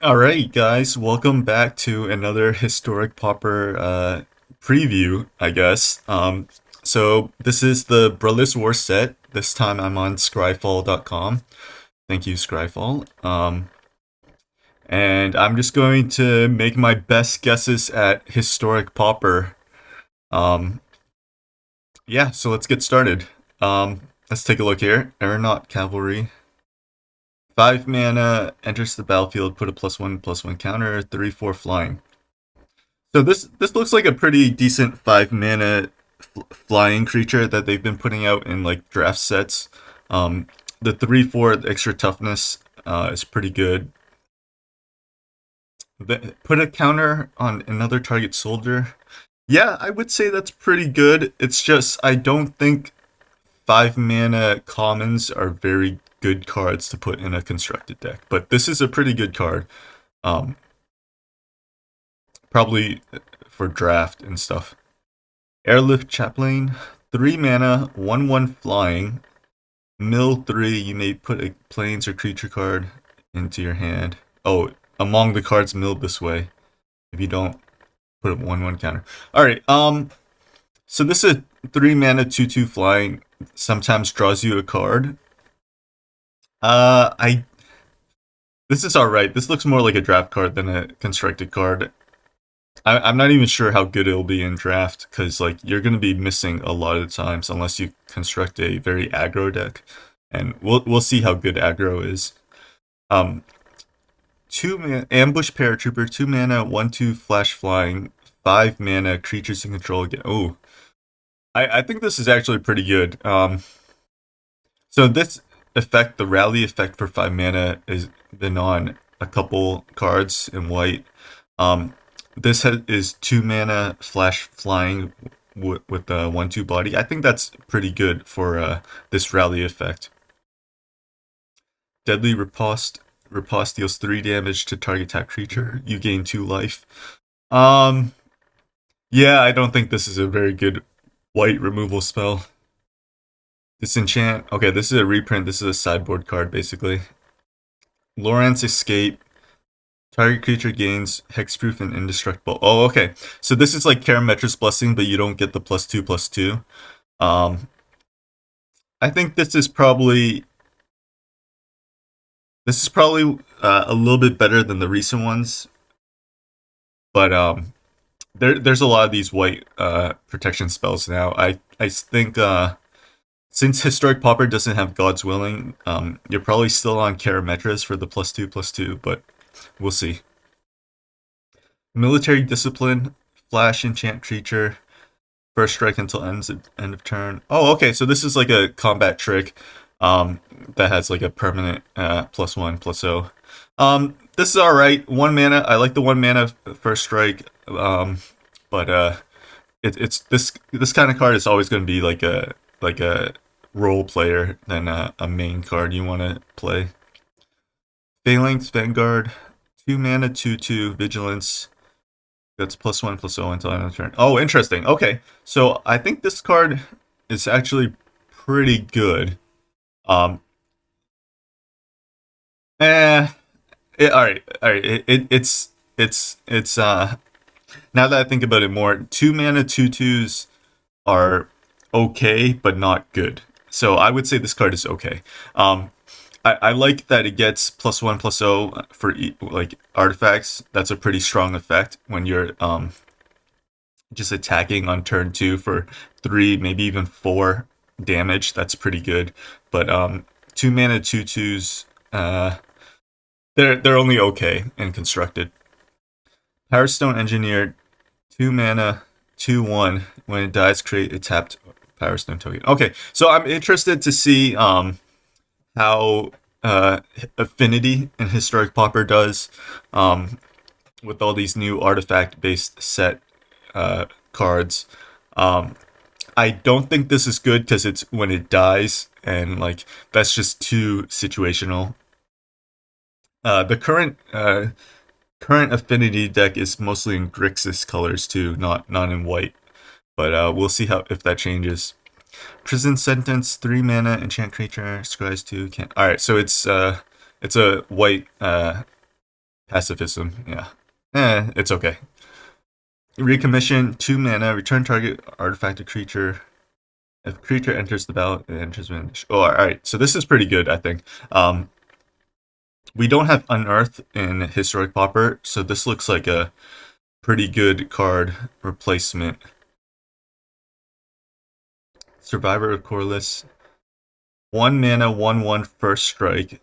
Alright, guys, welcome back to another historic Pauper preview, I guess. So this is the Brothers War set. This time I'm on scryfall.com. Thank you, Scryfall. And I'm just going to make my best guesses at historic Pauper. Um, yeah, so let's get started. Let's take a look here. Aeronaut Cavalry. 5 mana, enters the battlefield, put a +1/+1 counter, 3/4 flying. So this looks like a pretty decent 5 mana flying creature that they've been putting out in like draft sets. The 3/4 extra toughness is pretty good. Put a counter on another target soldier. Yeah, I would say that's pretty good. It's just I don't think 5 mana commons are very good cards to put in a constructed deck. But this is a pretty good card. Um, Probably for draft and stuff. Airlift Chaplain, 3 mana, 1/1 flying. Mill 3, you may put a planes or creature card into your hand. Oh, among the cards milled this way. If you don't, put a 1/1 counter. Alright, so this is a 3 mana, 2/2 flying. Sometimes draws you a card. I This is alright. This looks more like a draft card than a constructed card. I'm not even sure how good it'll be in draft because like you're gonna be missing a lot of the times unless you construct a very aggro deck, and we'll see how good aggro is. Um, 2 mana ambush paratrooper, 2 mana, 1/2 flash flying, 5 mana creatures you control again. Oh, I think this is actually pretty good. So this effect, the rally effect for 5 mana, is been on a couple cards in white. This is 2 mana flash flying with the 1/2 body. I think that's pretty good for this rally effect. Deadly Riposte. Riposte deals 3 damage to target tap creature. You gain 2 life. Um, yeah, I don't think this is a very good white removal spell. Disenchant. Okay, this is a reprint. This is a sideboard card, basically. Lawrence Escape. Target creature gains hexproof and indestructible. Oh, okay. So this is like Karametra's Blessing, but you don't get the +2/+2. I think this is probably a little bit better than the recent ones, but there's a lot of these white protection spells now. I think since Historic Pauper doesn't have God's Willing, you're probably still on Karametra's for the +2/+2, but we'll see. Military Discipline, Flash enchant creature, first strike until end of turn. Oh, okay, so this is like a combat trick that has like a permanent +1/+0. This is alright. 1 mana. I like the 1 mana first strike. But it's this kind of card is always going to be like a role player than a main card you want to play. Phalanx Vanguard, 2 mana, 2/2 vigilance. That's +1/+0 until end of turn. Oh, interesting. Okay, so I think this card is actually pretty good. Um, eh, all right, all right. It's now that I think about it more, 2 mana 2/2s are okay, but not good. So I would say this card is okay. I like that it gets +1/+0 for like artifacts. That's a pretty strong effect when you're just attacking on turn 2 for 3, maybe even 4 damage. That's pretty good. But 2 mana 2/2s, they're only okay and constructed. Power Stone Engineer, 2 mana 2/1. When it dies, create a tapped Power Stone token. Okay, so I'm interested to see how Affinity and Historic Pauper does with all these new artifact-based set cards. I don't think this is good because it's when it dies, and like that's just too situational. The current Affinity deck is mostly in Grixis colors too, not in white. But we'll see how if that changes. Prison Sentence, 3 mana, enchant creature, scries 2, can't. Alright, so it's a white Pacifism, yeah. It's okay. Recommission, 2 mana, return target artifact to creature. If creature enters the battle, it enters with. Oh, alright. So this is pretty good, I think. We don't have Unearth in Historic Pauper, so this looks like a pretty good card replacement. Survivor of Corliss. 1 mana, 1/1 first strike.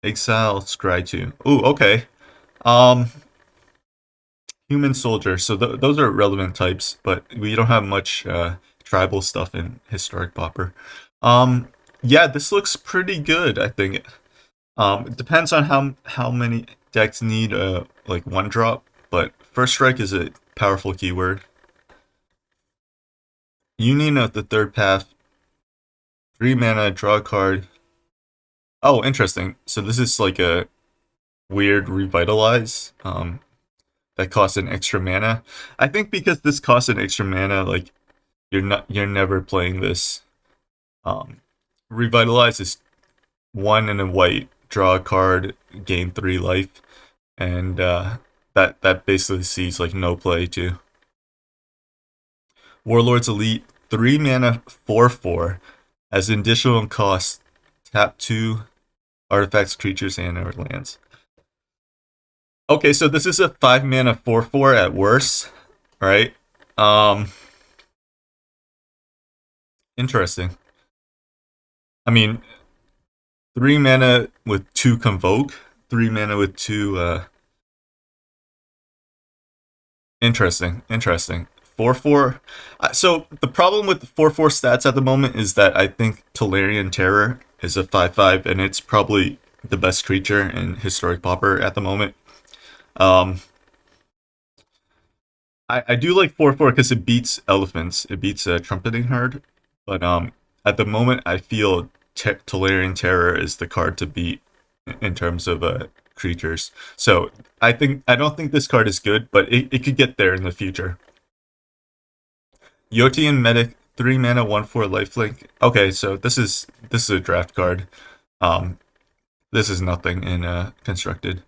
Exile Scry 2. Ooh, okay. Human Soldier. So those are relevant types, but we don't have much tribal stuff in Historic Pauper. Yeah, this looks pretty good, I think. It depends on how many decks need like 1-drop, but First Strike is a powerful keyword. Union of the Third Path. 3 mana, draw a card. Oh, interesting. So this is like a weird revitalize that costs an extra mana. I think because this costs an extra mana, like you're never playing this. Revitalize is 1 and a white, draw a card, gain 3 life, and that basically sees like no play too. Warlord's Elite, 3 mana, 4/4. As additional cost, tap 2 artifacts, creatures, and/or lands. Okay, so this is a 5 mana 4/4 at worst, right? Interesting. I mean, 3 mana with 2 Convoke, 3 mana with 2. Interesting. 4/4. So the problem with the 4/4 stats at the moment is that I think Tolarian Terror is a 5/5, and it's probably the best creature in Historic Pauper at the moment. I do like 4/4 because it beats Elephants. It beats Trumpeting Herd. But at the moment, I feel Tolarian Terror is the card to beat in terms of creatures. So I don't think this card is good, but it could get there in the future. Yotian Medic, 3 mana, 1/4 lifelink. Okay, so this is a draft card. This is nothing in constructed.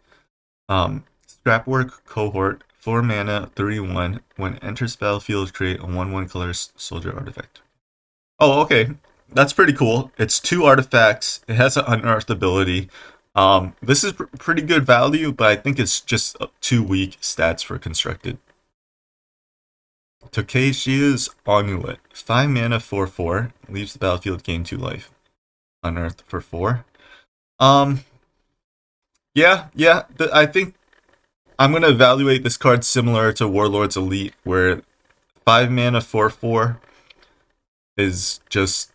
Scrapwork Cohort, 4 mana, 3/1. When enters battlefield, create a 1/1 color soldier artifact. Oh, okay. That's pretty cool. It's 2 artifacts. It has an unearthed ability. This is pretty good value, but I think it's just 2 weak stats for constructed. Tokeshi's Amulet, 5 mana, 4/4. Leaves the battlefield, gain 2 life. Unearthed for 4. Yeah. I think I'm gonna evaluate this card similar to Warlord's Elite, where 5 mana 4/4 is just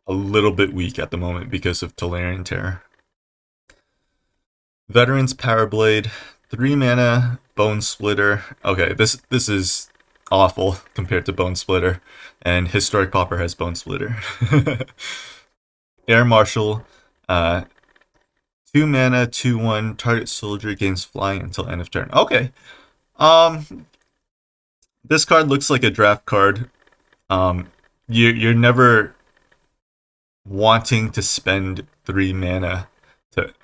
a little bit weak at the moment because of Tolarian Terror. Veterans Powerblade, 3 mana, Bone Splitter. Okay, this is awful compared to Bone Splitter, and Historic Pauper has Bone Splitter. Air Marshal, 2 mana, 2/1. Target soldier gains flying until end of turn. Okay. This card looks like a draft card. You're never wanting to spend 3 mana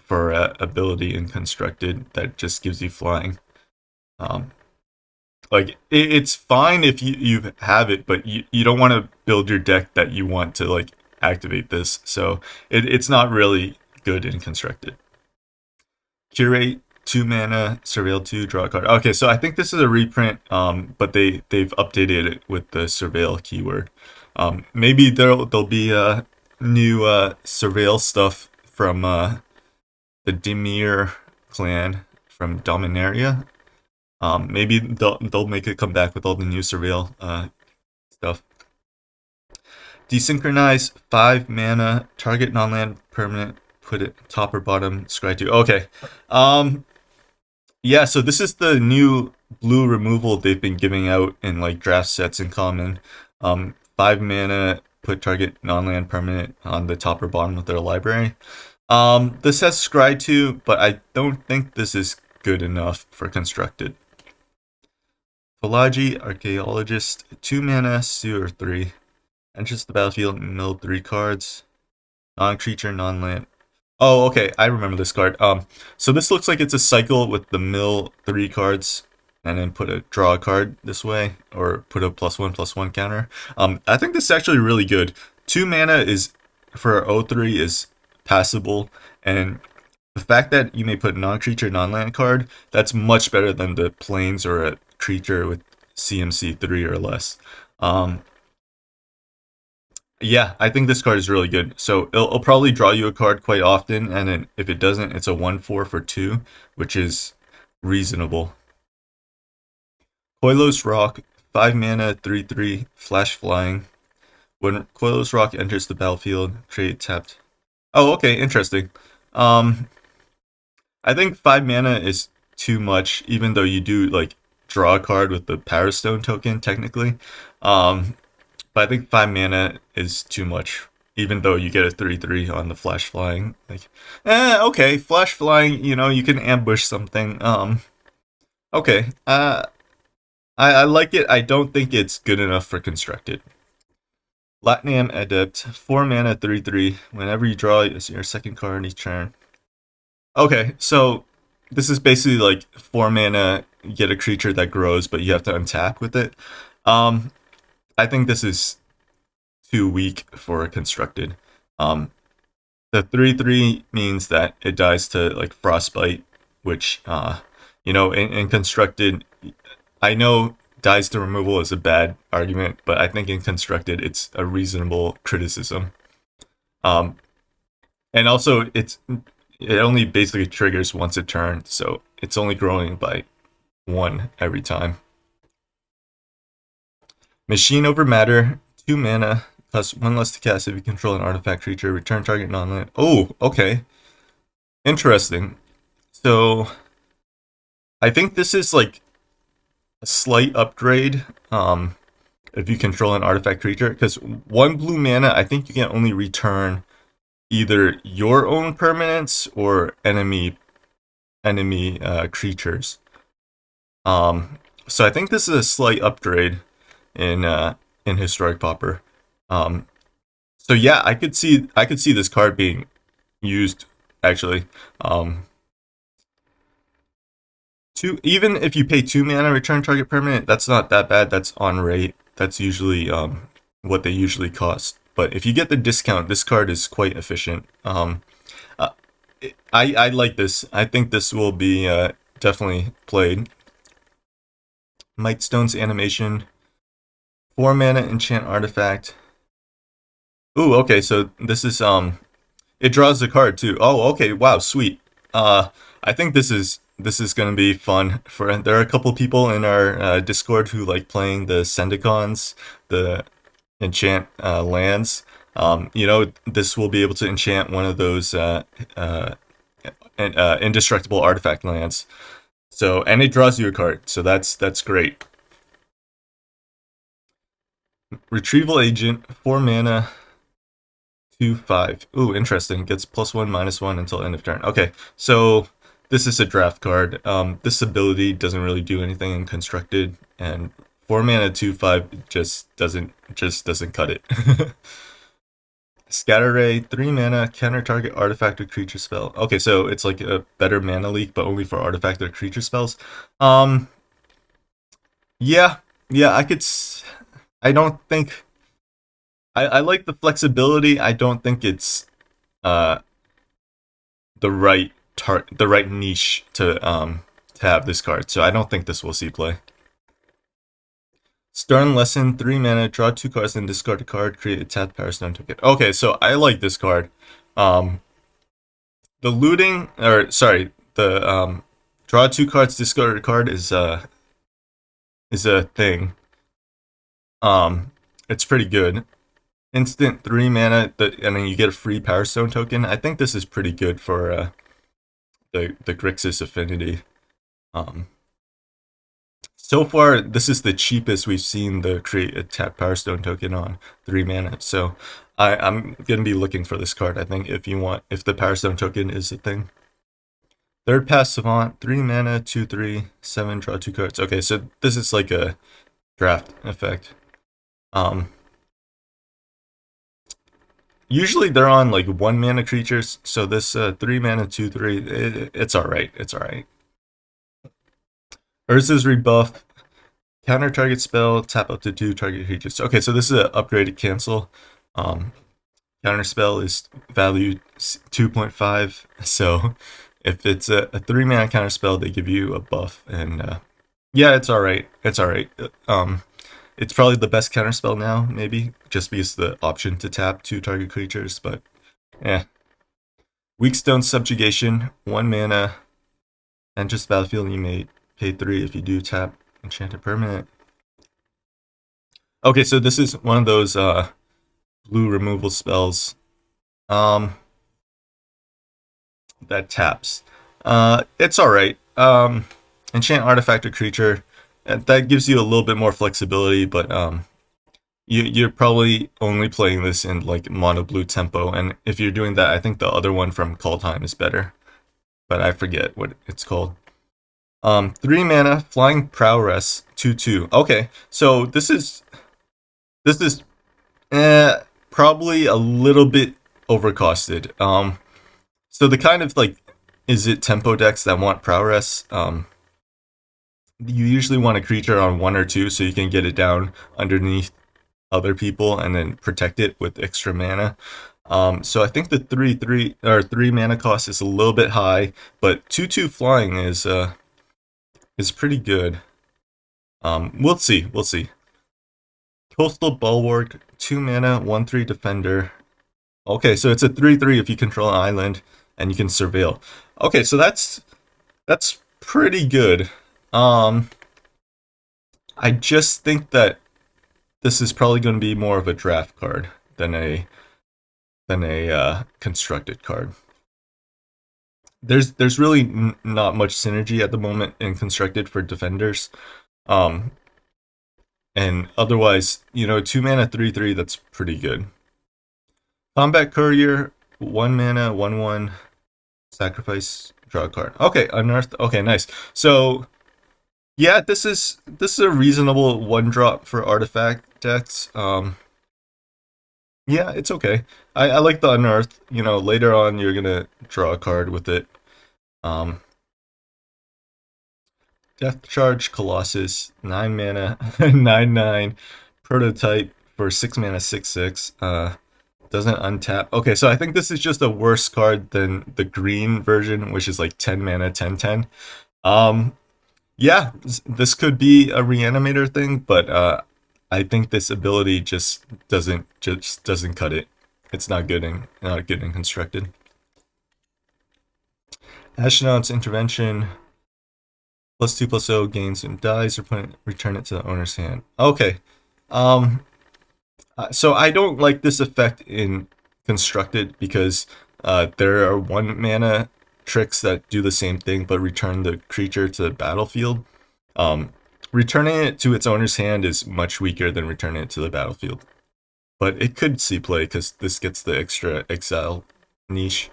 for ability in constructed that just gives you flying. Like it's fine if you have it, but you don't want to build your deck that you want to like activate this. So it's not really good in constructed. Curate, 2 mana, Surveil 2, draw a card. Okay, so I think this is a reprint, but they've updated it with the Surveil keyword. Maybe there'll be new Surveil stuff from the Dimir clan from Dominaria. Maybe they'll make it come back with all the new Surveil stuff. Desynchronize, 5 mana, target non-land permanent, put it top or bottom, scry 2. Okay. Yeah, so this is the new blue removal they've been giving out in like draft sets in common. 5 mana, put target non-land permanent on the top or bottom of their library. This has scry 2, but I don't think this is good enough for constructed. Philagi, Archaeologist, 2 mana, Sewer 3. Enters the battlefield, mill 3 cards. Non-creature, non-land. Oh, okay, I remember this card. So this looks like it's a cycle with the mill 3 cards, and then put a draw card this way, or put a +1/+1 counter. I think this is actually really good. 2 mana is for O3 is passable, and the fact that you may put non-creature, non-land card, that's much better than the planes or a creature with CMC 3 or less. Yeah, I think this card is really good. So it'll probably draw you a card quite often, and then if it doesn't, it's a 1/4 for 2, which is reasonable. Koilos Rock, 5 mana, 3/3, flash flying. When Koilos Rock enters the battlefield, create tapped. Oh, okay, interesting. I think 5 mana is too much, even though you do like draw a card with the Power Stone token, technically. But I think 5 mana is too much, even though you get a 3/3 on the flash flying. Like, okay, flash flying, you can ambush something. Okay. I like it. I don't think it's good enough for constructed. Latnium Adept, 4 mana, 3/3. Whenever you draw, it's your second card each turn. Okay, so this is basically like 4 mana, you get a creature that grows, but you have to untap with it. I think this is too weak for constructed. The 3/3 means that it dies to like frostbite, which in constructed, I know dies to removal is a bad argument, but I think in constructed it's a reasonable criticism. And also it only basically triggers once a turn, so it's only growing by 1 every time. Machine over Matter, 2 mana, plus 1 less to cast if you control an artifact creature, return target non-land. Oh, okay. Interesting. So, I think this is like a slight upgrade if you control an artifact creature, because 1 blue mana, I think you can only return either your own permanents or enemy creatures. So I think this is a slight upgrade in Historic Pauper. So yeah, I could see this card being used actually. Even if you pay 2 mana return target permanent, that's not that bad. That's on rate. That's usually what they usually cost. But if you get the discount, this card is quite efficient. I like this. I think this will be definitely played. Mightstone's animation, 4 mana enchant artifact. Ooh, okay, so this is it draws a card too. Oh, okay, wow, sweet. I think this is gonna be fun. There are a couple people in our Discord who like playing the Syndicons, the enchant lands. This will be able to enchant one of those indestructible artifact lands. So, and it draws you a card, so that's great. Retrieval Agent, 4 mana, 2/5. Ooh, interesting. Gets +1/-1 until end of turn. Okay, so this is a draft card. This ability doesn't really do anything in constructed, and 4 mana 2/5 just doesn't cut it. Scatter Ray, 3 mana, counter target artifact or creature spell. Okay, so it's like a better mana leak, but only for artifact or creature spells. Yeah, I don't think I like the flexibility. I don't think it's the right niche to have this card. So I don't think this will see play. Stern Lesson, 3 mana, draw 2 cards and discard a card, create a tapped Power Stone token. Okay, so I like this card. The looting, or sorry, the draw 2 cards, discard a card is a thing. It's pretty good. Instant 3 mana, and then you get a free Power Stone token. I think this is pretty good for the Grixis affinity. So far, this is the cheapest we've seen the create a tap Power Stone token on, 3 mana. So I'm gonna be looking for this card. I think if the Power Stone token is a thing. Third Pass Savant, 3 mana, 2/3, 7, draw 2 cards. Okay, so this is like a draft effect. Usually they're on like 1 mana creatures, so this 3 mana 2/3, it's alright. It's alright. Urza's rebuff. Counter target spell, tap up to 2 target creatures. Okay, so this is an upgraded cancel. Counter spell is value 2.5, so if it's a 3 mana counter spell, they give you a buff, and yeah, it's alright. It's alright. It's probably the best counter spell now, maybe, just because the option to tap 2 target creatures, but yeah. Weak Stone Subjugation, 1 mana, and just battlefield, you may pay 3 if you do tap Enchanted Permanent. Okay, so this is one of those blue removal spells that taps. It's alright. Enchant artifact or creature. That gives you a little bit more flexibility, but you're probably only playing this in like mono blue tempo, and if you're doing that, I think the other one from Kaldheim is better, but I forget what it's called. 3 mana, Flying Prowess, 2/2. Okay, so this is probably a little bit overcosted. So the kind of like, is it tempo decks that want Prowess? You usually want a creature on 1 or 2 so you can get it down underneath other people and then protect it with extra mana. So I think the 3 mana cost is a little bit high, but 2/2 flying is pretty good. We'll see. Coastal Bulwark, 2 mana, 1/3 defender. Okay, so it's a 3/3 if you control an island and you can surveil. Okay, so that's pretty good. I just think that this is probably going to be more of a draft card than a constructed card. There's really not much synergy at the moment in constructed for defenders. And otherwise, 2 mana 3/3, that's pretty good. Combat Courier, 1 mana 1/1, sacrifice, draw a card. Okay, unearthed. Okay, nice. So yeah, this is a reasonable 1-drop for artifact decks. Yeah, it's okay. I like the unearthed. Later on you're gonna draw a card with it. Death Charge Colossus, 9 mana, 9/9, prototype for 6 mana 6/6. Doesn't untap. Okay, so I think this is just a worse card than the green version, which is like 10 mana 10/10. Yeah, this could be a reanimator thing, but I think this ability just doesn't cut it. It's not good and constructed. Astronaut's Intervention, +2/+0, gains and dies, or return it to the owner's hand. Okay. So I don't like this effect in constructed because there are 1 mana tricks that do the same thing but return the creature to the battlefield. Returning it to its owner's hand is much weaker than returning it to the battlefield. But it could see play because this gets the extra exile niche.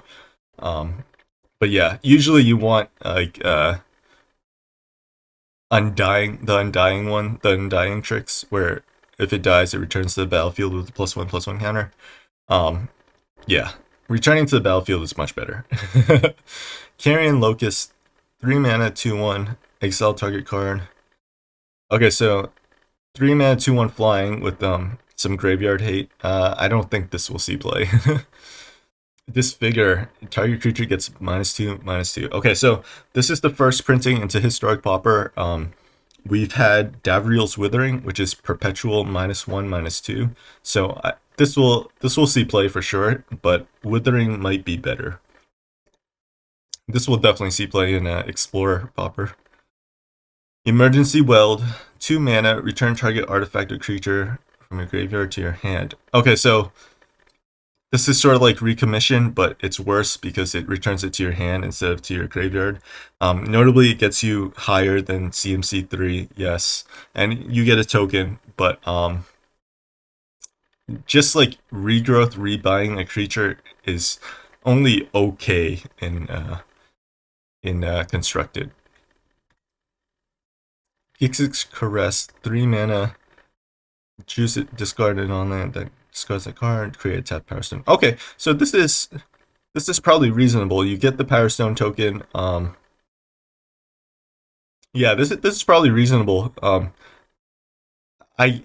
But yeah, usually you want like undying tricks, where if it dies, it returns to the battlefield with a +1/+1 counter. Yeah, returning to the battlefield is much better. Carrion Locust, 3 mana 2/1, exile target card. Okay, so 3 mana 2/1 flying with some graveyard hate. I don't think this will see play. Disfigure, target creature gets -2/-2. Okay, so this is the first printing into Historic Pauper. We've had Davriel's Withering, which is perpetual -1/-2. So this will see play for sure, but Withering might be better. This will definitely see play in Explorer Pauper. Emergency Weld, 2 mana, return target artifact or creature from your graveyard to your hand. Okay, so this is sort of like Recommission, but it's worse because it returns it to your hand instead of to your graveyard. Notably, it gets you higher than CMC3, yes, and you get a token, but just like regrowth, rebuying a creature is only okay in constructed. Hixix Caress, 3 mana, choose it, discard it on land, then discards that card, create a tap Power Stone. Okay, so this is probably reasonable. You get the Power Stone token. Yeah, this is probably reasonable. I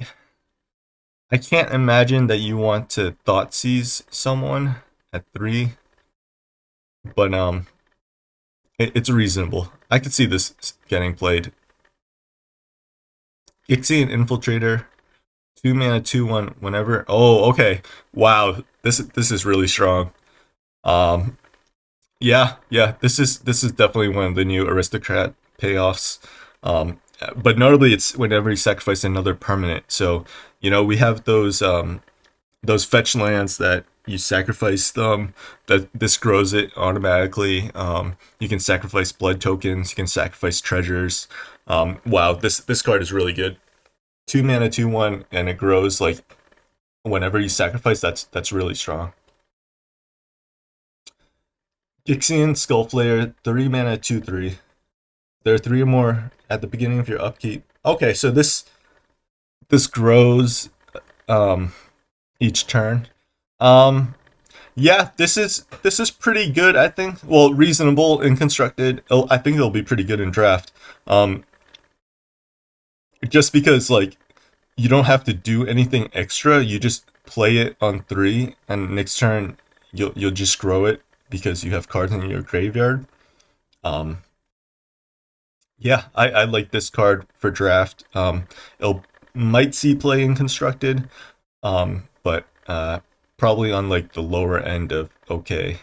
I can't imagine that you want to Thoughtseize someone at 3, but it's reasonable. I could see this getting played. Ixian Infiltrator, 2 mana, 2/1. Whenever. Oh, okay. Wow, this is really strong. Yeah, this is definitely one of the new aristocrat payoffs. But notably, it's whenever you sacrifice another permanent. So we have those fetch lands that you sacrifice them. That this grows it automatically. You can sacrifice blood tokens. You can sacrifice treasures. Wow, this card is really good. 2 mana, 2/1, and it grows like whenever you sacrifice. That's really strong. Gixian Skullflayer, 3 mana, 2/3. There are 3 or more at the beginning of your upkeep. Okay, so this grows each turn. Yeah, this is pretty good, I think. Well, reasonable and constructed. I think it'll be pretty good in draft. Just because like you don't have to do anything extra. You just play it on 3, and next turn you'll just grow it because you have cards in your graveyard. Yeah, I like this card for draft. It might see play in constructed, but probably on like the lower end of okay.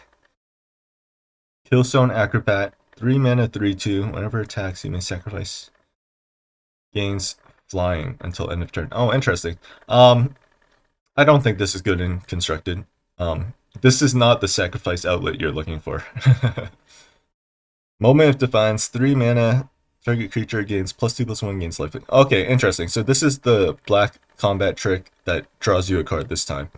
Killstone Acrobat, 3 mana, 3/2. Whenever it attacks, you may sacrifice. Gains flying until end of turn. Oh, interesting. I don't think this is good in constructed. This is not the sacrifice outlet you're looking for. Moment of Defiance, 3 mana. Target creature gains +2/+1, gains life. Okay, interesting. So this is the black combat trick that draws you a card this time.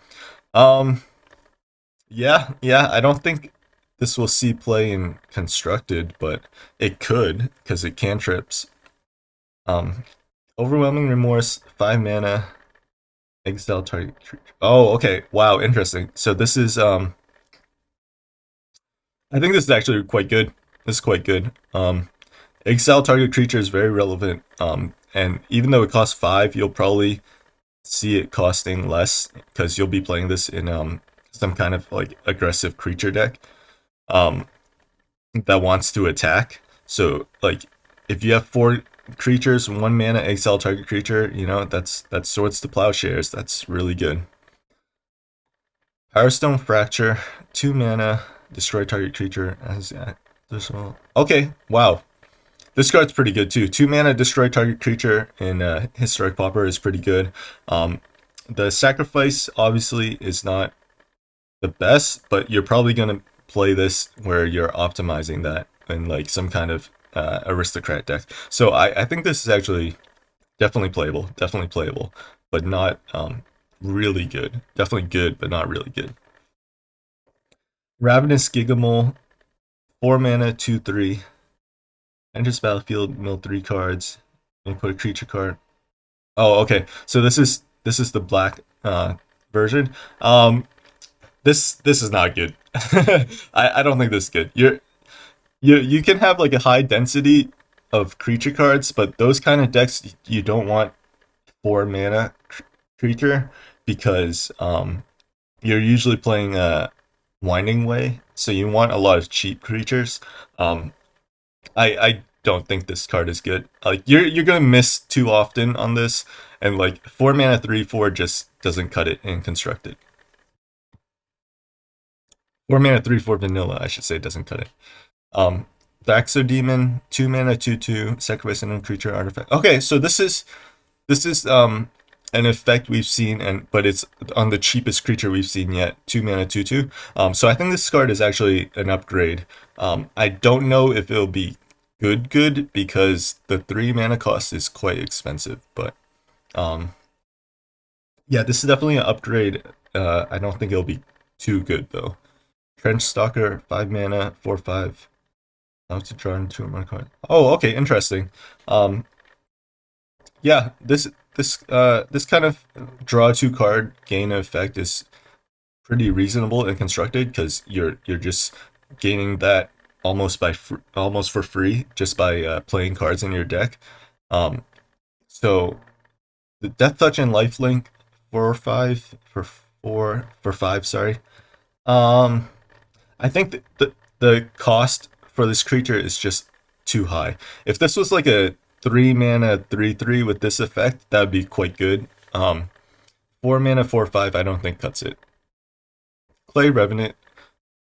Yeah, I don't think this will see play in constructed, but it could because it cantrips. Overwhelming Remorse, 5 mana. Exile target creature. Oh, okay. Wow, interesting. So this is I think this is actually quite good. This is quite good. Exile target creature is very relevant. And even though it costs 5, you'll probably see it costing less because you'll be playing this in some kind of like aggressive creature deck that wants to attack. So like if you have 4 creatures, 1 mana, exile target creature, that's Swords to Plowshares. That's really good. Powerstone Fracture, 2 mana, destroy target creature as okay, wow. This card's pretty good too. 2 mana, destroy target creature in Historic Pauper is pretty good. The sacrifice obviously is not the best, but you're probably gonna play this where you're optimizing that in like some kind of aristocrat deck. So I think this is actually definitely playable, but not really good. Definitely good, but not really good. Ravenous Gigamole, 4 mana, 2/3. Enters battlefield, mill 3 cards, and put a creature card. Oh, okay. So this is the black version. This is not good. I don't think this is good. You can have like a high density of creature cards, but those kind of decks you don't want 4 mana creature because you're usually playing a Winding Way, so you want a lot of cheap creatures. I don't think this card is good. Like you're gonna miss too often on this, and like 4 mana 3/4 just doesn't cut it in constructed. 4 mana 3/4 vanilla, I should say, doesn't cut it. Baxodemon, 2 mana 2/2, sacrifice an creature artifact. Okay, so this is an effect we've seen, but it's on the cheapest creature we've seen yet. 2 mana 2/2. So I think this card is actually an upgrade. I don't know if it'll be good because the 3 mana cost is quite expensive, but yeah, this is definitely an upgrade. I don't think it'll be too good though. Trench Stalker, 5 mana, 4/5. Now to draw into a card. Oh, okay, interesting. Yeah, this kind of draw two card gain effect is pretty reasonable and constructed because you're just gaining that almost for free just by playing cards in your deck. Um, so the Death Touch and Lifelink 4 or 5 for 4 for 5. Sorry. Um, I think the cost for this creature is just too high. If this was like a 3 mana 3/3 with this effect, that would be quite good. 4 mana 4/5, I don't think cuts it. Clay Revenant,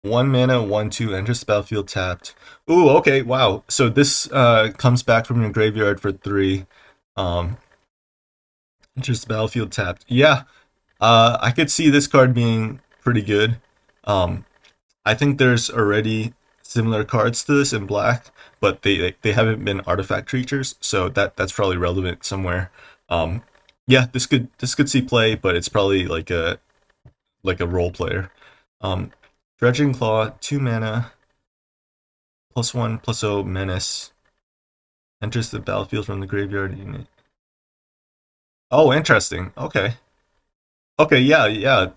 1 mana 1/2 enters the battlefield tapped. Ooh, okay, wow. So this comes back from your graveyard for 3. Um, enters the battlefield tapped. Yeah, I could see this card being pretty good. Um, I think there's already similar cards to this in black, but they haven't been artifact creatures, so that's probably relevant somewhere. Um, yeah, this could see play, but it's probably like a role player. Um, Dredging Claw, 2 mana, +1/+0 menace. Enters the battlefield from the graveyard unit. Oh, interesting. Okay. Okay, yeah, yeah.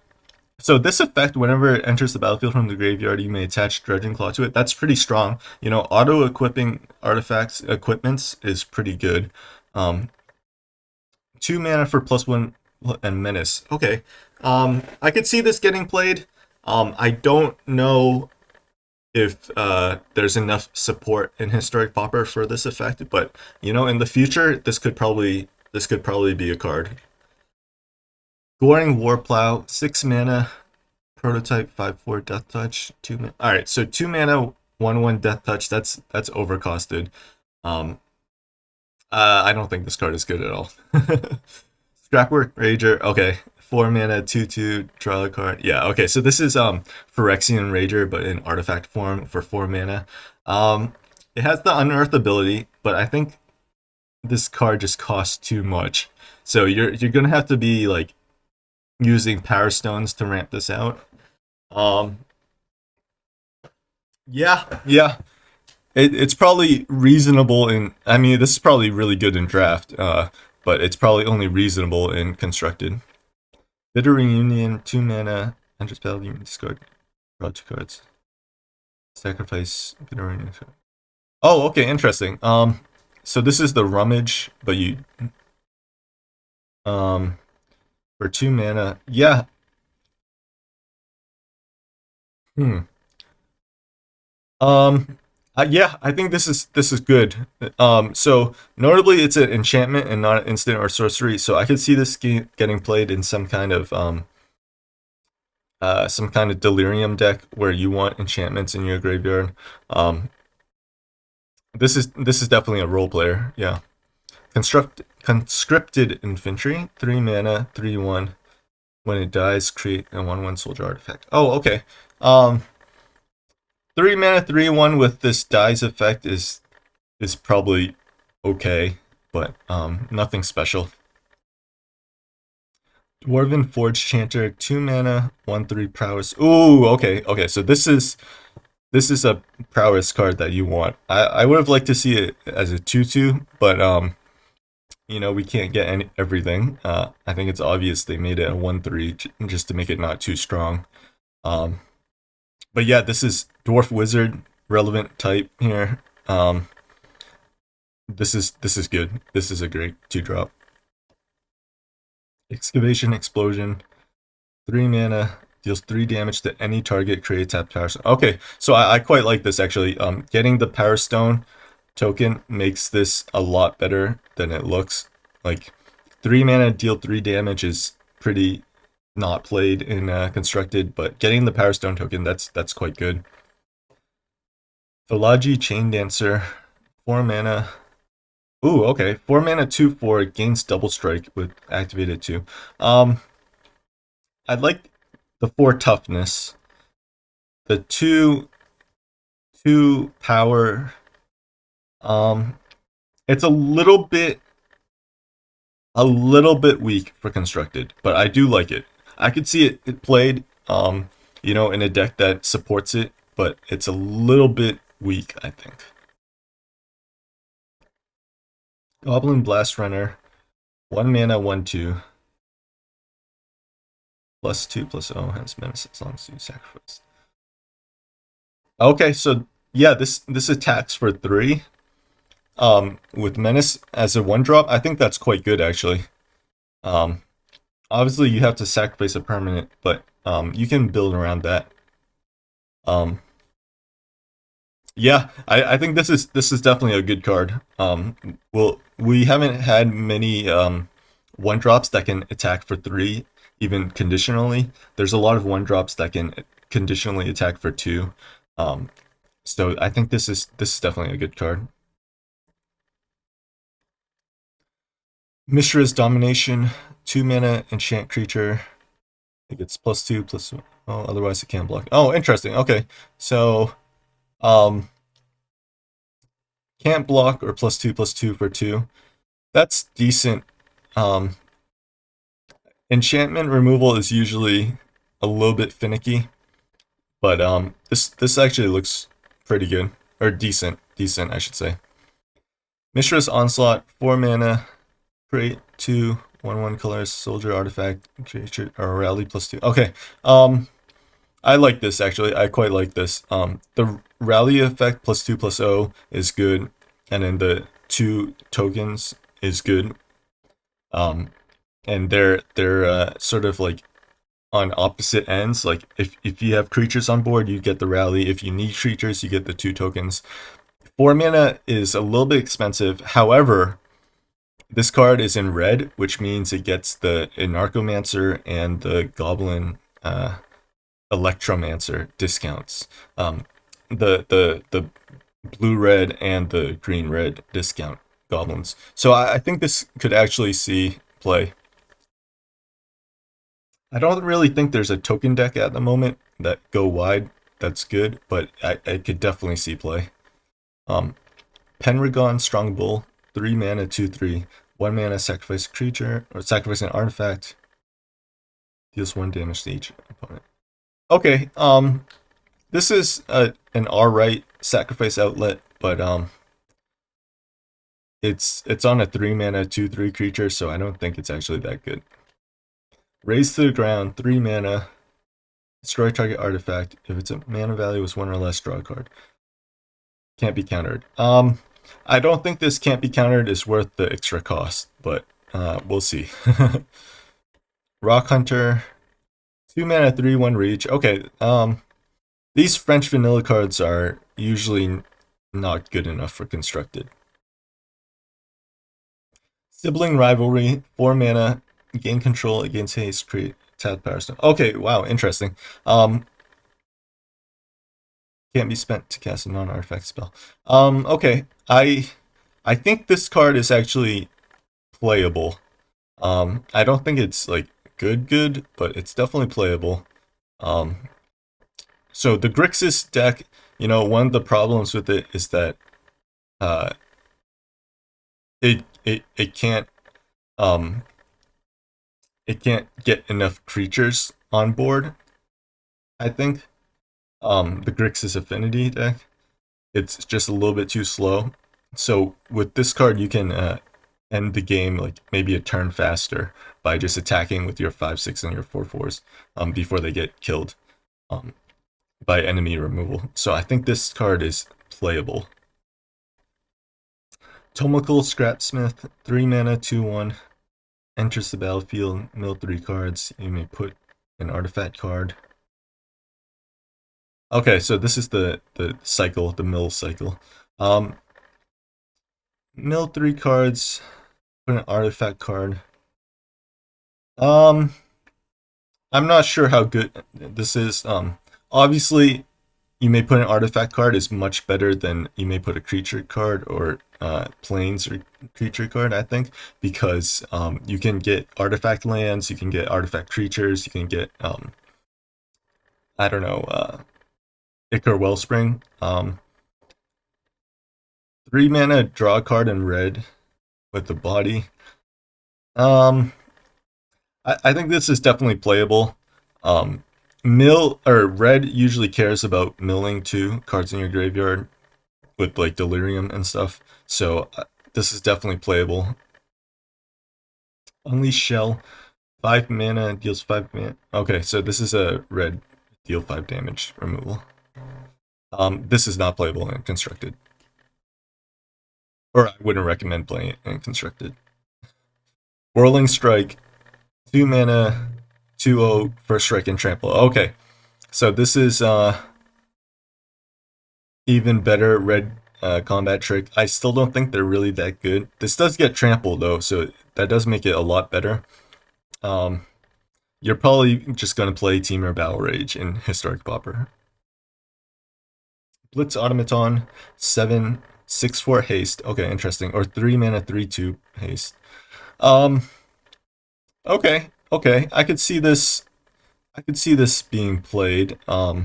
So this effect, whenever it enters the battlefield from the graveyard, you may attach Dredging Claw to it. That's pretty strong. You know, auto-equipping artifacts, equipments is pretty good. 2 mana for +1 and menace. Okay. I could see this getting played. I don't know if there's enough support in Historic Pauper for this effect, but you know, in the future, this could probably be a card. Goring Warplow, 6 mana, prototype 5/4 Death Touch, 2 mana. All right, so 2 mana, 1/1 Death Touch. That's overcosted. Um, I don't think this card is good at all. Scrapwork Rager. Okay, 4 mana, 2/2 draw a card. Yeah. Okay, so this is Phyrexian Rager, but in artifact form for 4 mana. It has the Unearth ability, but I think this card just costs too much. So you're gonna have to be like using Power Stones to ramp this out. Um, yeah, yeah. It's probably reasonable in. I mean, this is probably really good in draft, but it's probably only reasonable in constructed. Bitter Reunion, 2 mana, enter spell, you discard, draw 2 cards. Sacrifice Bitter Reunion. Oh, okay, interesting. So this is the Rummage, but you um for 2 mana. Yeah. Hmm. Um, yeah, I think this is good. So notably, it's an enchantment and not an instant or sorcery. So I could see this getting played in some kind of delirium deck where you want enchantments in your graveyard. Um, this is definitely a role player. Yeah, conscripted infantry, 3 mana, 3/1. When it dies, create a 1/1 soldier artifact. Oh, okay. Um, 3 mana, 3/1 with this dies effect is probably okay, but nothing special. Dwarven Forge Chanter, 2 mana, 1/3 prowess. Ooh, okay, okay. So this is a prowess card that you want. I would have liked to see it as a 2/2, but you know, we can't get everything. I think it's obvious they made it a 1/3 just to make it not too strong. Um, but yeah, this is Dwarf Wizard relevant type here. This is good. This is a great 2-drop. Excavation Explosion, 3 mana, deals 3 damage to any target, creates a power stone. Okay, so I quite like this actually. Getting the Power Stone token makes this a lot better than it looks. Like 3 mana, deal 3 damage is pretty not played in constructed, but getting the Power Stone token, that's quite good. Philagi Chain Dancer, 4 mana. Ooh, okay. 4 mana, 2/4 gains double strike with activated 2. Um, I'd like the 4 toughness. The 2 power. Um, it's a little bit weak for constructed, but I do like it. I could see it played, in a deck that supports it, but it's a little bit weak, I think. Goblin Blast Runner. 1 mana, 1/2. +2/+0 has menace as long as you sacrifice. Okay, so yeah, this attacks for 3. With menace as a 1-drop, I think that's quite good actually. Um, obviously you have to sacrifice a permanent, but you can build around that. Yeah, I think this is definitely a good card. Well, we haven't had many 1-drops that can attack for 3, even conditionally. There's a lot of 1-drops that can conditionally attack for 2. Um, so I think this is definitely a good card. Mishra's Domination, 2 mana enchant creature. It gets +2 plus. Oh, otherwise it can't block. Oh, interesting. Okay, so um, can't block or +2/+2 for 2. That's decent. Um, enchantment removal is usually a little bit finicky, but this actually looks pretty good, or decent I should say. Mishra's Onslaught, 4 mana, create 2/1/1 colors, soldier artifact, creature or rally +2. Okay, I like this actually. I quite like this. The rally effect +2/+0 is good, and then the 2 tokens is good. And they're sort of like on opposite ends. Like if you have creatures on board, you get the rally. If you need creatures, you get the 2 tokens. 4 mana is a little bit expensive. However, this card is in red, which means it gets the Anarchomancer and the Goblin Electromancer discounts. The blue red and the green red discount goblins. So I think this could actually see play. I don't really think there's a token deck at the moment that go wide that's good, but I could definitely see play. Pendragon Strong Bull, 3 mana, 2/3. 1 mana, sacrifice a creature, or sacrifice an artifact. Deals 1 damage to each opponent. Okay, this is an alright sacrifice outlet, but it's on a 3 mana, 2/3 creature, so I don't think it's actually that good. Raise to the ground, 3 mana, destroy target artifact. If its mana value is 1 or less, draw a card. Can't be countered. I don't think this can't be countered is worth the extra cost, but we'll see. Rock Hunter, 2 mana, 3/1 reach. Okay, these French vanilla cards are usually not good enough for constructed. Sibling Rivalry, 4 mana, gain control against haste, create tap power stone. Okay, wow, interesting. Can't be spent to cast a non-artifact spell. Okay, I think this card is actually playable. I don't think it's like good, but it's definitely playable. So the Grixis deck, one of the problems with it is that uh, it can't get enough creatures on board. I think the Grixis Affinity deck, it's just a little bit too slow. So with this card, you can end the game like maybe a turn faster by just attacking with your 5/6 and your 4/4s before they get killed by enemy removal. So I think this card is playable. Tomical Scrapsmith, 3 mana, 2/1. Enters the battlefield, mill 3 cards. You may put an artifact card. Okay, so this is the cycle, the mill cycle. Mill 3 cards, put an artifact card. I'm not sure how good this is. Obviously, you may put an artifact card is much better than you may put a creature card or planes or creature card, I think, because you can get artifact lands, you can get artifact creatures, you can get I don't know, Ichor Wellspring. 3 mana, draw a card in red with the body. I think this is definitely playable. Mill or red usually cares about milling too, cards in your graveyard with like delirium and stuff. So this is definitely playable. Unleash Shell. 5 mana, deals 5 mana. Okay, so this is a red deal 5 damage removal. This is not playable in constructed. Or I wouldn't recommend playing it in constructed. Whirling Strike. 2 mana, 2/0, first strike and trample. Okay, so this is even better red combat trick. I still don't think they're really that good. This does get trampled though, so that does make it a lot better. You're probably just going to play Temur Battle Rage in Historic Pauper. Blitz Automaton, 7, 6/4 haste. Okay, interesting. Or 3 mana, 3/2 haste. Okay, okay. I could see this being played. I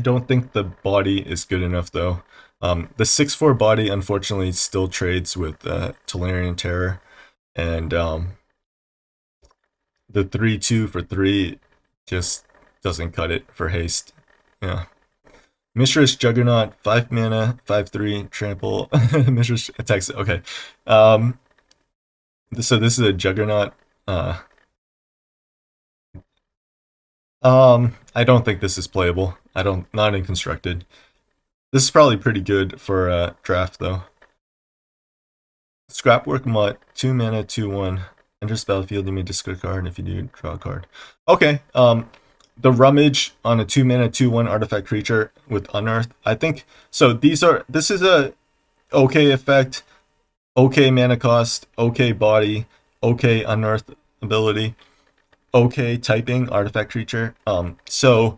don't think the body is good enough though. The 6/4 body unfortunately still trades with Tolarian Terror, and the 3/2 for 3 just doesn't cut it for haste. Yeah. Mistress Juggernaut, 5 mana, 5/3 trample. Mistress attacks. Okay. So this is a Juggernaut. I don't think this is playable. Not in constructed. This is probably pretty good for draft though. Scrapwork Mutt, 2 mana, 2/1. Enters battlefield, you may discard a card, and if you do, draw a card. Okay, the Rummage on a 2 mana, 2/1 artifact creature with Unearth. I think, so this is a okay effect, okay mana cost, okay body, okay Unearth ability, okay typing artifact creature. So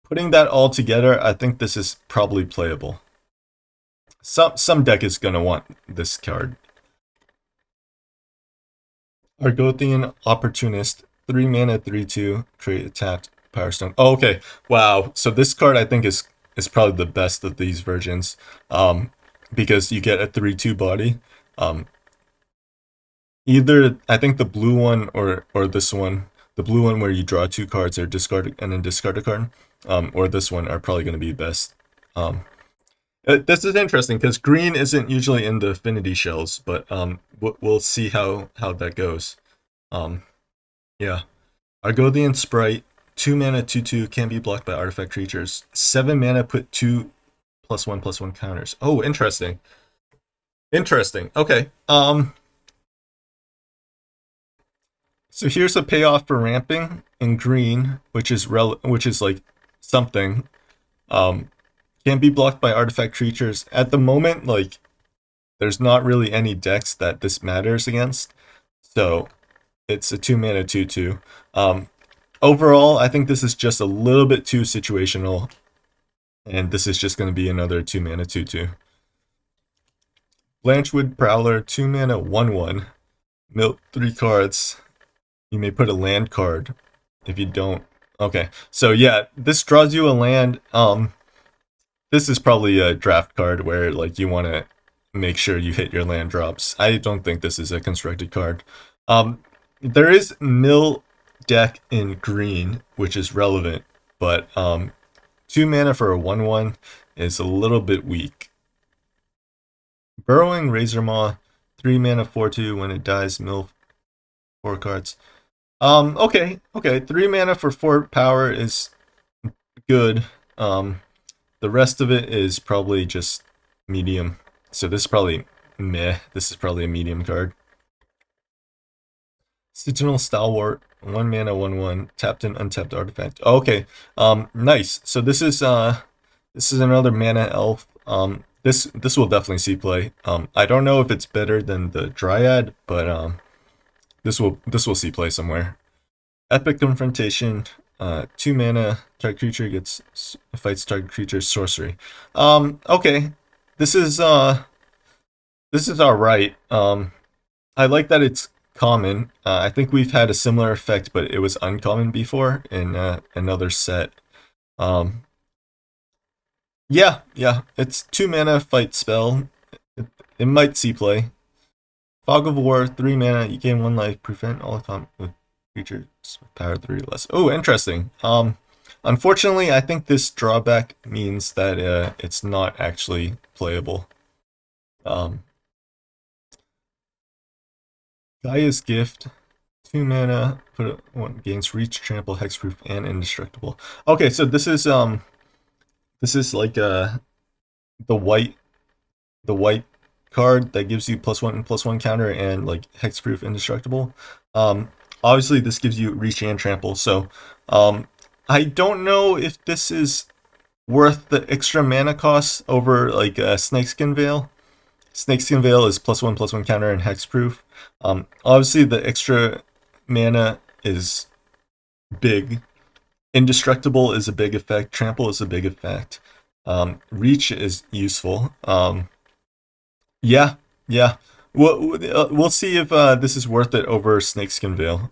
putting that all together, I think this is probably playable. Some deck is gonna want this card. Argothian Opportunist, 3 mana, 3/2, create a tapped Power Stone. Oh, okay. Wow. So this card I think is probably the best of these versions. Because you get a 3/2 body. Either I think the blue one or this one, the blue one where you draw 2 cards or discard and then discard a card, or this one are probably going to be best. This is interesting because green isn't usually in the affinity shells, but we'll see how that goes. Yeah. Argothian Sprite, 2 mana, 2/2, can be blocked by artifact creatures. 7 mana, put 2 +1/+1 counters. Oh, interesting. Interesting. Okay. So here's a payoff for ramping in green, which is like something. Can be blocked by artifact creatures. At the moment, like, there's not really any decks that this matters against. So it's a 2 mana 2/2. Overall, I think this is just a little bit too situational. And this is just going to be another 2 mana 2/2. Blanchwood Prowler, 2 mana 1/1. Milk 3 cards. You may put a land card. If you don't. Okay. So yeah, this draws you a land. This is probably a draft card where like you want to make sure you hit your land drops. I don't think this is a constructed card. There is mill deck in green, which is relevant, but 2 mana for a 1/1 is a little bit weak. Burrowing Razormaw, 3 mana 4/2. When it dies, mill 4 cards. Okay, 3 mana for 4 power is good. The rest of it is probably just medium. So this is probably meh. This is probably a medium card. Sentinel Stalwart, 1 mana, 1/1, tapped and untapped artifact. Okay, nice. So this is another mana elf. This will definitely see play. I don't know if it's better than the Dryad, but this will see play somewhere. Epic Confrontation, 2 mana, target creature fights target creature's sorcery. Okay, this is alright. I like that it's common. I think we've had a similar effect, but it was uncommon before in another set. Yeah, it's 2 mana fight spell. It might see play. Fog of War, 3 mana, you gain 1 life, prevent all combat with creatures with power 3 or less. Oh, interesting. Unfortunately, I think this drawback means that it's not actually playable. Gaia's Gift, 2 mana, put it one gains reach, trample, hexproof, and indestructible. Okay, so this is like the white the white card that gives you +1/+1 counter and like hexproof indestructible. Um, Obviously this gives you reach and trample. So I don't know if this is worth the extra mana cost over like Snakeskin Veil. Snakeskin Veil is +1/+1 counter and hexproof. Obviously the extra mana is big. Indestructible is a big effect. Trample is a big effect. Reach is useful. Yeah, yeah. We'll see if this is worth it over Snakeskin Veil.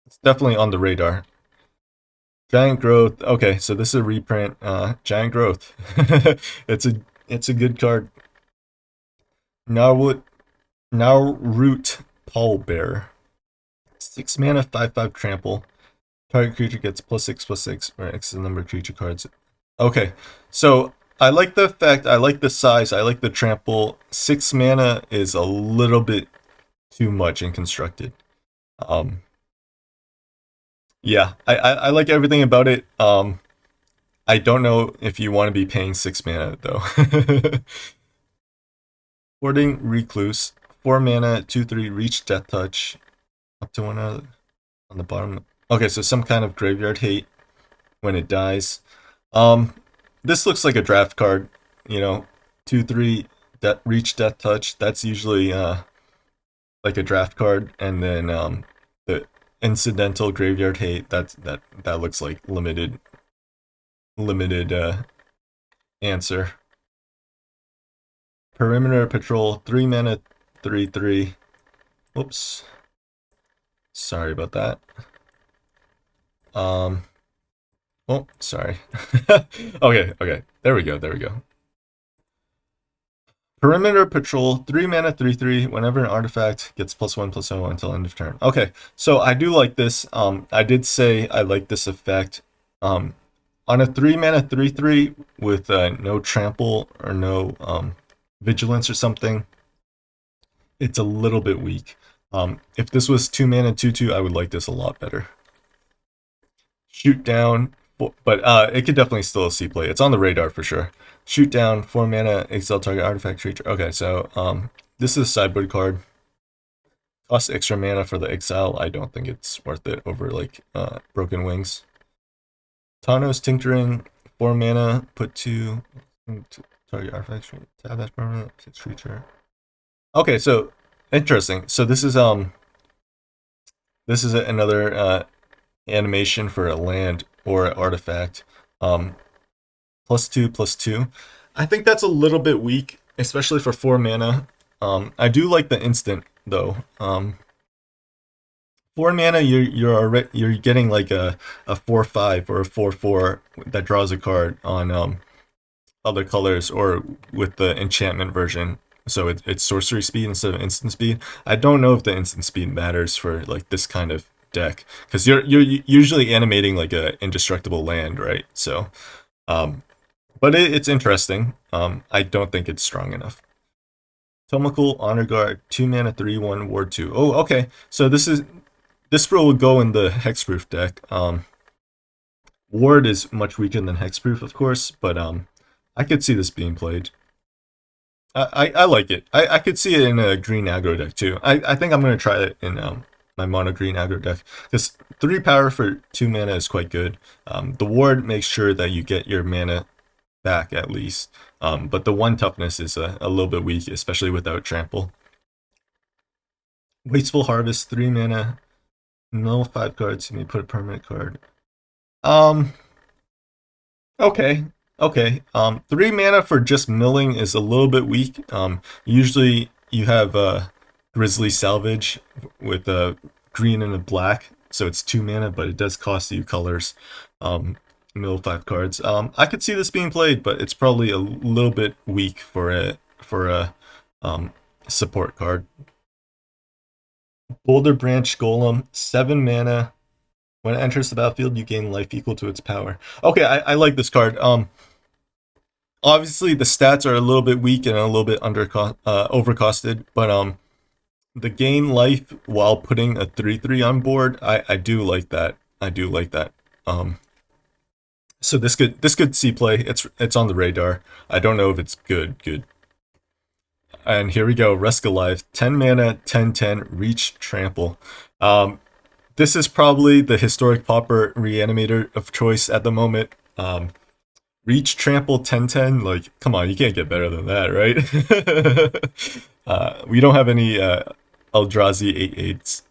It's definitely on the radar. Giant Growth. Okay, so this is a reprint. Giant Growth. It's a good card. Now root Pauper. 6 mana, 5/5 trample. Target creature gets +6/+6, or X is the number of creature cards. Okay, so I like the effect, I like the size, I like the trample. 6 mana is a little bit too much in constructed. Yeah, I like everything about it. I don't know if you want to be paying 6 mana though. Hoarding Recluse, 4 mana, 2/3 reach, death touch, up to 1 on the bottom. Okay, so some kind of graveyard hate when it dies. This looks like a draft card, you know, 2/3 reach, death touch. That's usually like a draft card, and then the incidental graveyard hate. That looks like limited answer. Perimeter Patrol, 3 mana, 3/3. Whoops. Sorry about that. Oh, sorry. Okay. There we go. Perimeter Patrol, 3 mana, 3/3. Whenever an artifact gets +1/+0 until end of turn. Okay, so I do like this. I did say I like this effect. On a 3 mana, 3/3 with no trample or no vigilance or something, it's a little bit weak. If this was 2 mana, 2/2, I would like this a lot better. Shoot down, but it could definitely still see play. It's on the radar for sure. Shoot down, 4 mana, exile target artifact creature. Okay, so this is a sideboard card. Cost extra mana for the exile. I don't think it's worth it over like Broken Wings. Tano's Tinkering, 4 mana, put 2 target artifact, tab that permanent, creature. Okay, so interesting. So this is another animation for a land or an artifact. +2/+2. I think that's a little bit weak, especially for 4 mana. I do like the instant though. 4 mana, you're getting like a 4/5 or a 4/4 that draws a card on other colors or with the enchantment version. So it's sorcery speed instead of instant speed. I don't know if the instant speed matters for like this kind of deck because you're usually animating like a indestructible land, right? So, but it's interesting. I don't think it's strong enough. Tomokel Honor Guard, 2 mana, 3/1 Ward 2. Oh, okay. So this will go in the hexproof deck. Ward is much weaker than hexproof, of course, but I could see this being played. I like it. I could see it in a green aggro deck too. I think I'm gonna try it in my mono green aggro deck because 3 power for 2 mana is quite good. The ward makes sure that you get your mana back at least, but the 1 toughness is a little bit weak, especially without trample. Wasteful Harvest, 3 mana, mill 5 cards. You may put a permanent card. Okay. 3 mana for just milling is a little bit weak. Usually you have Grizzly Salvage with a green and a black, so it's 2 mana, but it does cost you colors. Mill 5 cards. I could see this being played, but it's probably a little bit weak for a support card. Boulder Branch Golem, 7 mana. When it enters the battlefield, you gain life equal to its power. Okay, I like this card. Obviously the stats are a little bit weak and a little bit overcosted, but the gain life while putting a 3/3 on board. I do like that. I do like that. So this could see play. It's on the radar. I don't know if it's good. And here we go. Risk Alive. 10 mana, 10/10, reach, trample. This is probably the historic Pauper reanimator of choice at the moment. Reach, trample, 10/10. Like, come on, you can't get better than that, right? We don't have any Eldrazi 8/8s.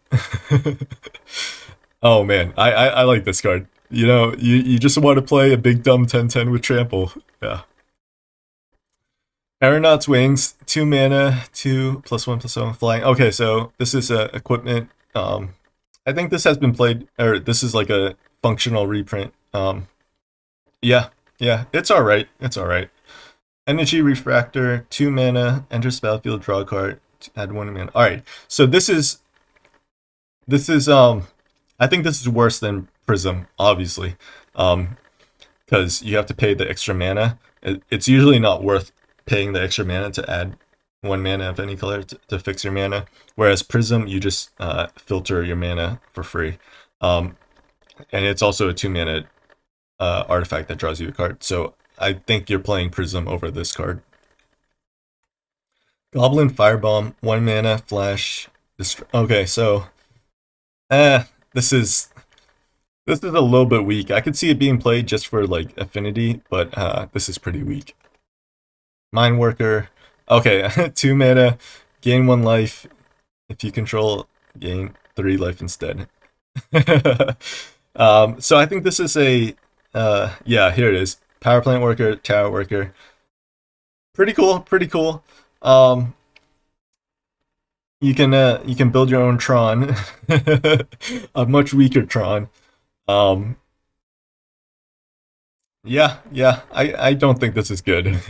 Oh man, I like this card. You know, you just want to play a big dumb 10/10 with trample. Yeah. Aeronaut's Wings, 2 mana, 2+1/+1 flying. Okay, so this is equipment. I think this has been played, or this is like a functional reprint. Yeah, yeah, it's alright. It's alright. Energy Refractor, 2 mana, enters battlefield, draw a card, add 1 mana. Alright, so this is I think this is worse than Prism, obviously. Because you have to pay the extra mana. It's usually not worth paying the extra mana to add 1 mana of any color to fix your mana. Whereas Prism, you just filter your mana for free. And it's also a 2 mana artifact that draws you a card. So I think you're playing Prism over this card. Goblin Firebomb, 1 mana, flash. Okay, so this is a little bit weak. I could see it being played just for like affinity, but this is pretty weak. Mind Worker. Okay, 2 mana, gain 1 life. If you control, gain 3 life instead. So I think this is a yeah, here it is. Power Plant Worker, Tower Worker. Pretty cool, pretty cool. You can build your own Tron, a much weaker Tron. Yeah, I don't think this is good.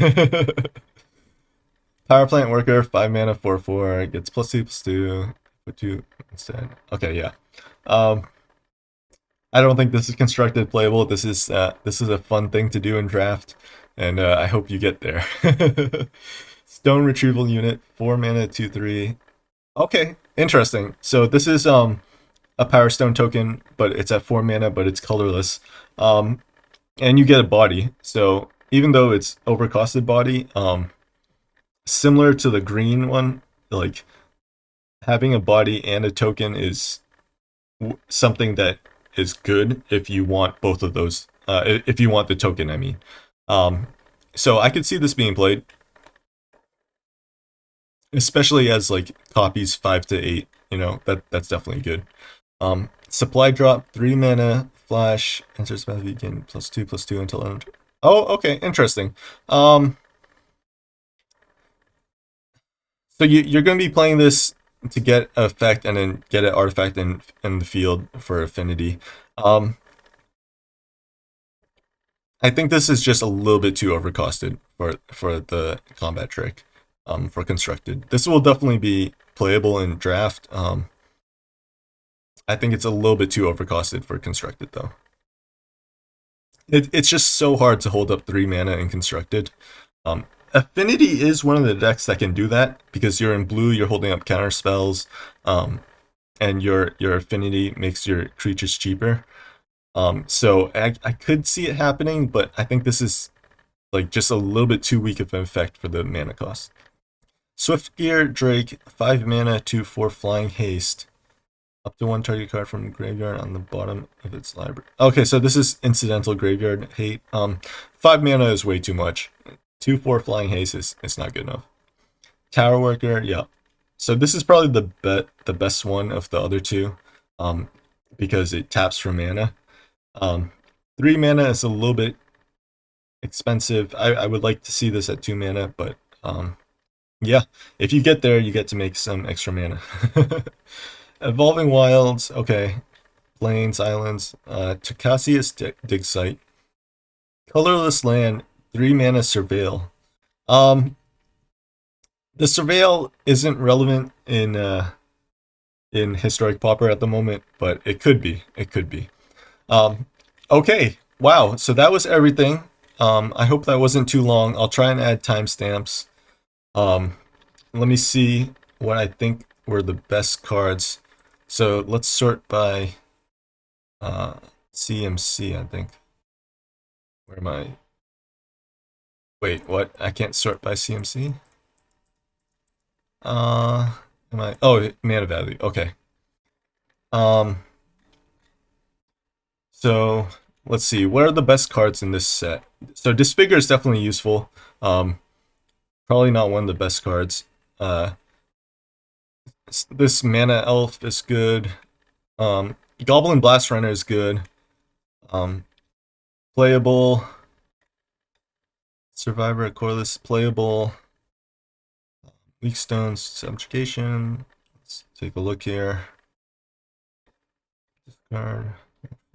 Power Plant Worker, 5 mana, 4/4, gets +2/+2, put 2 instead. Okay, yeah. I don't think this is constructed playable. This is a fun thing to do in draft, and I hope you get there. Stone Retrieval Unit, 4 mana, 2/3. Okay, interesting. So this is a Power Stone token, but it's at 4 mana, but it's colorless. And you get a body. So even though it's overcosted body, similar to the green one, like having a body and a token is something that is good if you want both of those. If you want the token, I mean. So I could see this being played, especially as like copies 5 to 8. You know, that's definitely good. Supply Drop, 3 mana, flash, enters battlefield, gain +2/+2 until end. Oh, okay, interesting. So you're going to be playing this to get an effect and then get an artifact in the field for affinity. I think this is just a little bit too overcosted for the combat trick. For constructed, this will definitely be playable in draft. I think it's a little bit too overcosted for constructed though. It's just so hard to hold up 3 mana in constructed. Affinity is one of the decks that can do that because you're in blue, you're holding up counter spells, and your affinity makes your creatures cheaper. So I could see it happening, but I think this is like just a little bit too weak of an effect for the mana cost. Swiftgear Drake, 5 mana, 2/4 flying haste. Up to 1 target card from the graveyard on the bottom of its library. Okay, so this is incidental graveyard hate. 5 mana is way too much. 2/4 flying haste is not good enough. Tower Worker, yeah. So this is probably the best one of the other two, because it taps for mana. 3 mana is a little bit expensive. I would like to see this at 2 mana, but yeah, if you get there, you get to make some extra mana. Evolving Wilds, okay. Plains, Islands, Tacasius Dig Site. Colorless Land, 3 mana Surveil. The Surveil isn't relevant in Historic Pauper at the moment, but it could be. It could be. Okay, wow, so that was everything. I hope that wasn't too long. I'll try and add timestamps. Let me see what I think were the best cards. So let's sort by CMC, I think. Where am I? Wait, what? I can't sort by CMC? Am I? Oh, mana value. Okay. So let's see. What are the best cards in this set? So Disfigure is definitely useful. Probably not one of the best cards. This Mana Elf is good. Goblin Blast Runner is good. Playable. Survivor Coreless playable. Weak Stones Subjugation. Let's take a look here. Discard.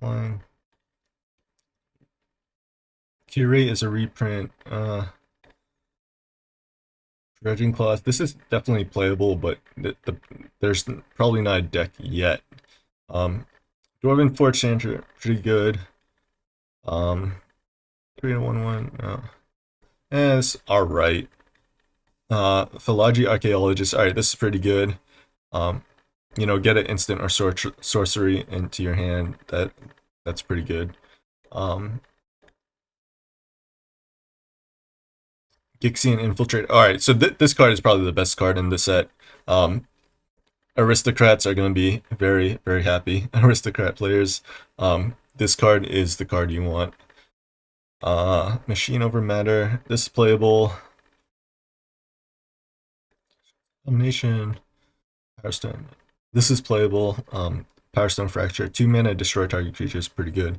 Flying. Curate is a reprint. Dredging Claws. This is definitely playable, but there's probably not a deck yet. Dwarven Forge Changer, pretty good. 3-1-1. It's alright. Philology Archaeologist. Alright, this is pretty good. You know, get an instant or sorcery into your hand. That's pretty good. Gixian Infiltrate. Alright, so this card is probably the best card in the set. Aristocrats are going to be very, very happy. Aristocrat players. This card is the card you want. Machine over Matter. This is playable. Domination. Powerstone. This is playable. Powerstone Fracture. 2 mana, destroy target creatures. Pretty good.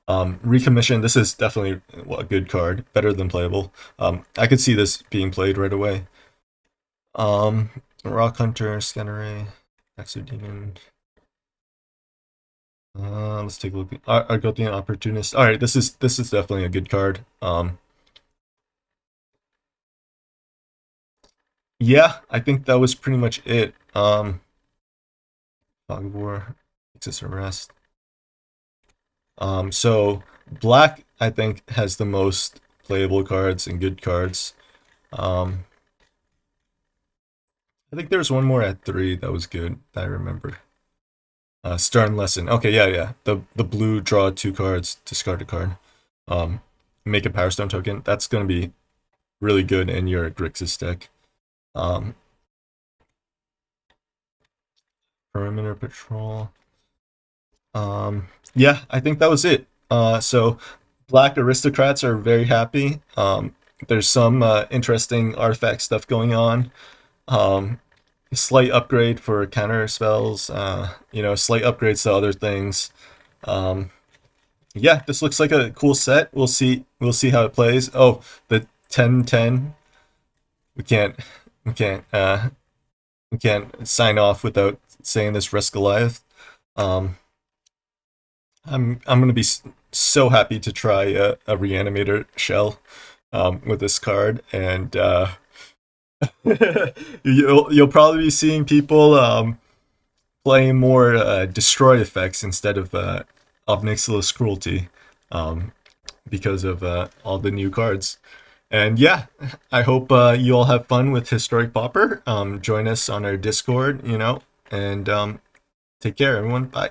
Recommission. This is definitely a good card. Better than playable. I could see this being played right away. Rock Hunter, Scanneray, Exodemon. Let's take a look. Argothian Opportunist. All right, this is definitely a good card. Yeah, I think that was pretty much it. Fog of War, Texas Arrest. So black, I think, has the most playable cards and good cards. I think there's one more at 3 that was good that I remember. Stern Lesson. Okay, yeah. The blue, draw 2 cards, discard a card. Make a Power Stone token. That's going to be really good in your Grixis deck. Perimeter Patrol. Yeah, I think that was it. So black aristocrats are very happy. There's some interesting artifact stuff going on. Slight upgrade for counter spells. You know, slight upgrades to other things. Yeah, this looks like a cool set. We'll see how it plays. Oh, the 10-10. We can't sign off without saying this Risk Goliath. I'm gonna be so happy to try a Reanimator shell with this card, and you'll probably be seeing people playing more destroy effects instead of Obnixilis Cruelty because of all the new cards. And yeah, I hope you all have fun with Historic Pauper. Join us on our Discord, you know, and take care, everyone. Bye.